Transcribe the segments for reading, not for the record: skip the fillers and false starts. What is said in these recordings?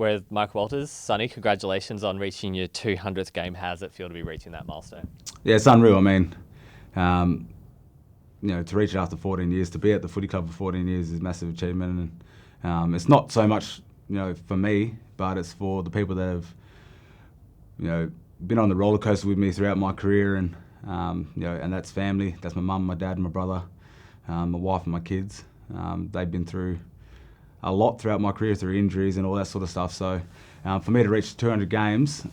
We're with Mike Walters. Sonny, congratulations on reaching your 200th game. How does it feel to be reaching that milestone? Yeah, it's unreal. I mean, to reach it after 14 years, to be at the footy club for 14 years is a massive achievement. And it's not so much, for me, but it's for the people that have, been on the roller coaster with me throughout my career. And, and that's family. That's my mum, my dad, my brother, my wife and my kids. They've been through a lot throughout my career, through injuries and all that sort of stuff. So for me to reach 200 games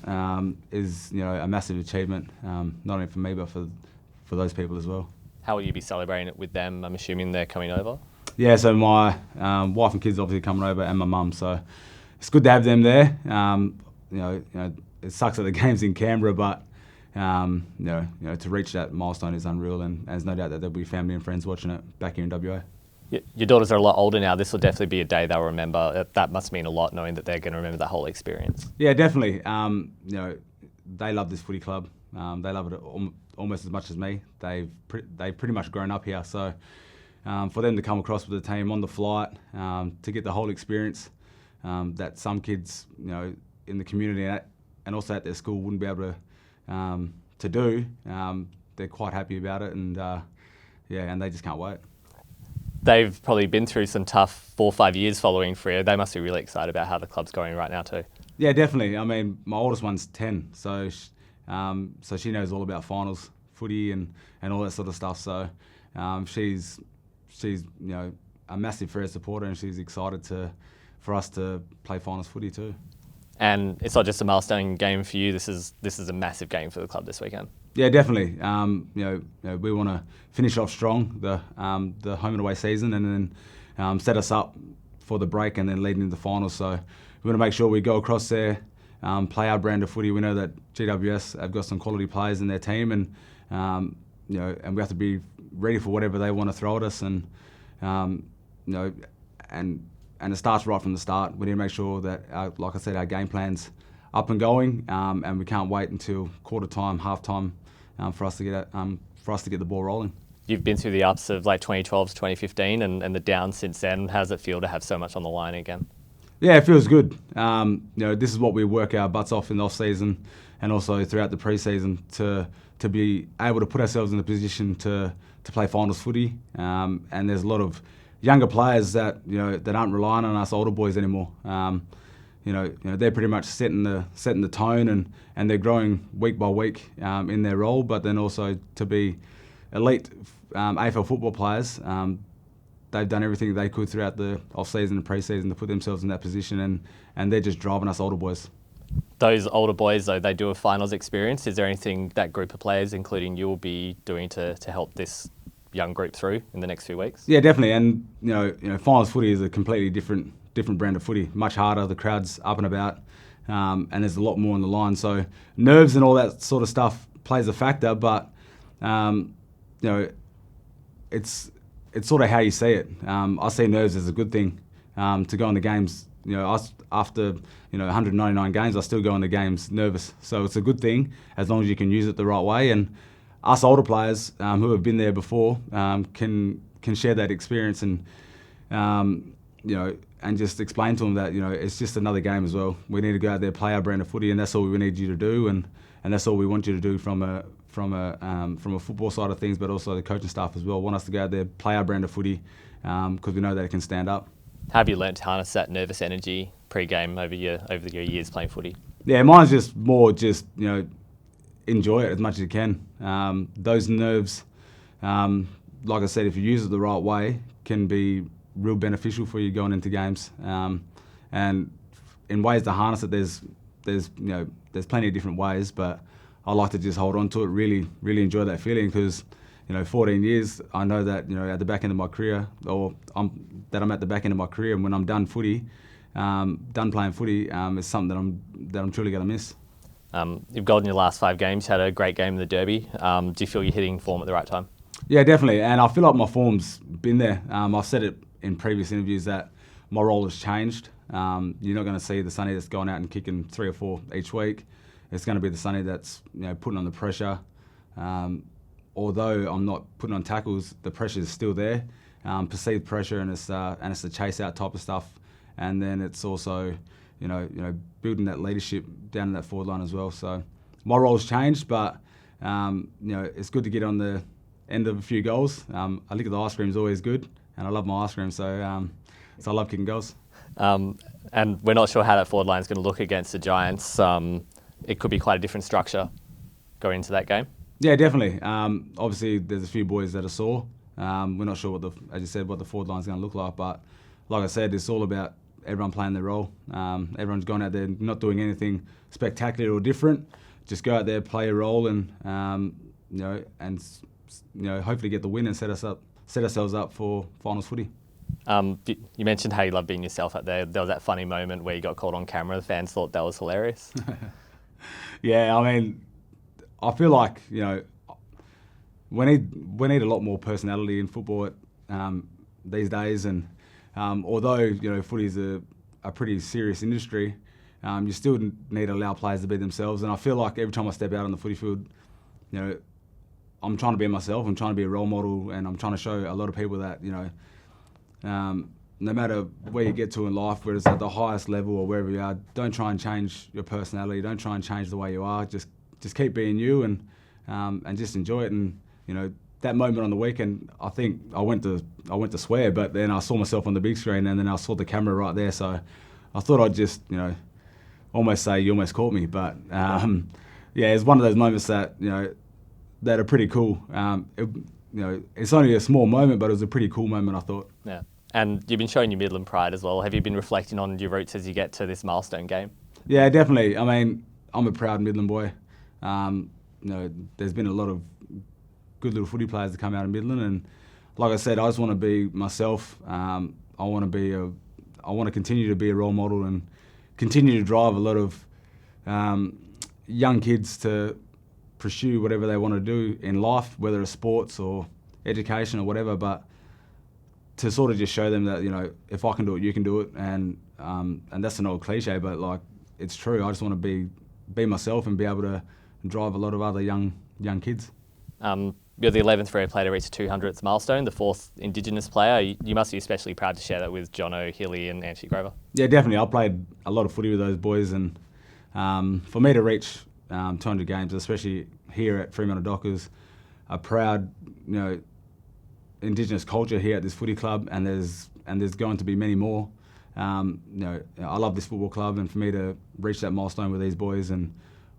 is a massive achievement, not only for me but for those people as well. How will you be celebrating it with them? I'm assuming they're coming over. Yeah, so my wife and kids obviously coming over, and my mum. So it's good to have them there. It sucks that the game's in Canberra, but to reach that milestone is unreal, and there's no doubt that there'll be family and friends watching it back here in WA. Your daughters are a lot older now. This will definitely be a day they'll remember. That must mean a lot, knowing that they're going to remember that whole experience. Yeah, definitely. They love this footy club. They love it almost as much as me. They've pretty much grown up here. So for them to come across with the team on the flight, to get the whole experience that some kids, in the community and also at their school wouldn't be able to do, they're quite happy about it, and and they just can't wait. They've probably been through some tough 4 or 5 years following Freo. They must be really excited about how the club's going right now too. Yeah, definitely. I mean, my oldest one's 10, so she knows all about finals footy and all that sort of stuff. So she's a massive Freo supporter, and she's excited for us to play finals footy too. And it's not just a milestone game for you. This is a massive game for the club this weekend. Yeah, definitely. We want to finish off strong the home and away season, and then set us up for the break and then leading into the finals. So we want to make sure we go across there, play our brand of footy. We know that GWS have got some quality players in their team, and and we have to be ready for whatever they want to throw at us. And and it starts right from the start. We need to make sure that, like I said, our game plan's up and going, and we can't wait until quarter time, half time, for us to get the ball rolling. You've been through the ups of like 2012 to 2015 and the downs since then. How does it feel to have so much on the line again? Yeah, it feels good. This is what we work our butts off in the off season and also throughout the pre-season to be able to put ourselves in the position to play finals footy. And there's a lot of younger players that that aren't relying on us older boys anymore. They're pretty much setting the tone, and they're growing week by week in their role. But then also to be elite AFL football players, they've done everything they could throughout the off season and pre-season to put themselves in that position, and they're just driving us older boys. Those older boys, though, they do a finals experience. Is there anything that group of players, including you, will be doing to help this young group through in the next few weeks? Yeah, definitely. And finals footy is a completely different brand of footy, much harder. The crowd's up and about, and there's a lot more on the line. So nerves and all that sort of stuff plays a factor, but it's sort of how you see it. I see nerves as a good thing to go in the games. After 199 games, I still go in the games nervous. So it's a good thing as long as you can use it the right way. And us older players who have been there before can share that experience and and just explain to them that it's just another game as well. We need to go out there, play our brand of footy, and that's all we need you to do, and that's all we want you to do from a football side of things, but also the coaching staff as well want us to go out there, play our brand of footy, because we know that it can stand up. How have you learnt to harness that nervous energy pre-game over your years playing footy? Yeah, mine's just more enjoy it as much as you can. Those nerves, like I said, if you use it the right way, can be real beneficial for you going into games. And in ways to harness it, there's plenty of different ways, but I like to just hold on to it, really, really enjoy that feeling, because 14 years, I know that at the back end of my career, I'm at the back end of my career, and when I'm done playing footy, it's something that I'm truly going to miss. You've gotten your last 5 games, had a great game in the Derby. Do you feel you're hitting form at the right time? Yeah, definitely, and I feel like my form's been there. I've said it in previous interviews that my role has changed. You're not going to see the Sonny that's going out and kicking 3 or 4 each week. It's going to be the Sonny that's putting on the pressure. Although I'm not putting on tackles, the pressure is still there. Perceived pressure, and it's the chase out type of stuff. And then it's also building that leadership down in that forward line as well. So my role's changed, but it's good to get on the end of a few goals. I think the ice cream's always good, and I love my ice cream, so I love kicking goals. And we're not sure how that forward line is going to look against the Giants. It could be quite a different structure going into that game. Yeah, definitely. Obviously, there's a few boys that are sore. We're not sure as you said, what the forward line's going to look like. But like I said, it's all about everyone playing their role. Everyone's gone out there not doing anything spectacular or different. Just go out there, play a role, and hopefully get the win and set ourselves up for finals footy. You mentioned how you love being yourself out there. There was that funny moment where you got caught on camera. The fans thought that was hilarious. Yeah, I mean, I feel like we need a lot more personality in football these days. And although footy is a pretty serious industry, you still need to allow players to be themselves. And I feel like every time I step out on the footy field, I'm trying to be myself. I'm trying to be a role model, and I'm trying to show a lot of people that no matter where you get to in life, whether it's at the highest level or wherever you are, don't try and change your personality. Don't try and change the way you are. Just keep being you, and just enjoy it. And that moment on the weekend, I think I went to swear, but then I saw myself on the big screen, and then I saw the camera right there. So I thought I'd just almost say you almost caught me. But yeah, it's one of those moments that that are pretty cool. It's only a small moment, but it was a pretty cool moment, I thought. Yeah. And you've been showing your Midland pride as well. Have you been reflecting on your roots as you get to this milestone game? Yeah, definitely. I mean, I'm a proud Midland boy. There's been a lot of good little footy players that come out of Midland, and like I said, I just want to be myself. I want to continue to be a role model and continue to drive a lot of young kids to pursue whatever they want to do in life, whether it's sports or education or whatever, but to sort of just show them that if I can do it, you can do it. And that's an old cliche, but like, it's true. I just want to be myself and be able to drive a lot of other young kids. You're the 11th Freo player to reach the 200th milestone, the 4th Indigenous player. You must be especially proud to share that with Jono, Hilly and Anthony Grover. Yeah, definitely. I played a lot of footy with those boys, and for me to reach 200 games, especially here at Fremantle Dockers, a proud Indigenous culture here at this footy club, and there's going to be many more. I love this football club, and for me to reach that milestone with these boys, and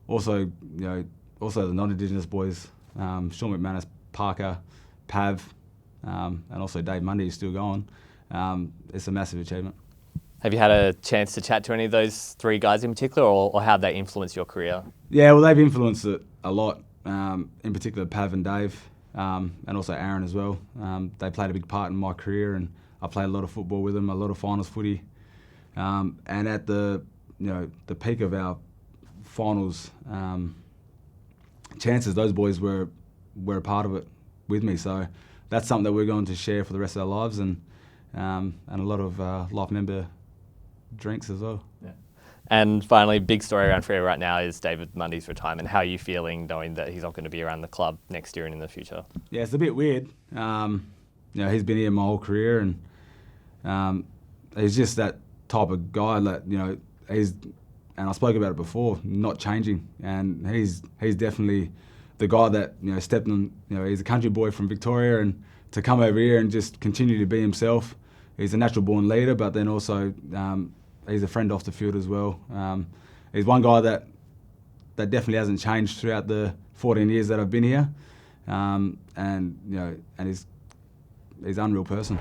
also the non-Indigenous boys, Sean McManus, Parker, Pav, and also Dave Mundy is still going. It's a massive achievement. Have you had a chance to chat to any of those three guys in particular, or how they influenced your career? Yeah, well, they've influenced it a lot. In particular, Pav and Dave, and also Aaron as well. They played a big part in my career, and I played a lot of football with them, a lot of finals footy. And at the peak of our finals chances, those boys were a part of it with me. So that's something that we're going to share for the rest of our lives, and a lot of life member drinks as well. Yeah. And finally, big story around Freo right now is David Mundy's retirement. How are you feeling knowing that he's not going to be around the club next year and in the future? Yeah, it's a bit weird. He's been here my whole career, and he's just that type of guy that and I spoke about it before, not changing. And he's definitely the guy that stepped on. He's a country boy from Victoria, and to come over here and just continue to be himself. He's a natural born leader, but then also he's a friend off the field as well. He's one guy that definitely hasn't changed throughout the 14 years that I've been here, and he's an unreal person.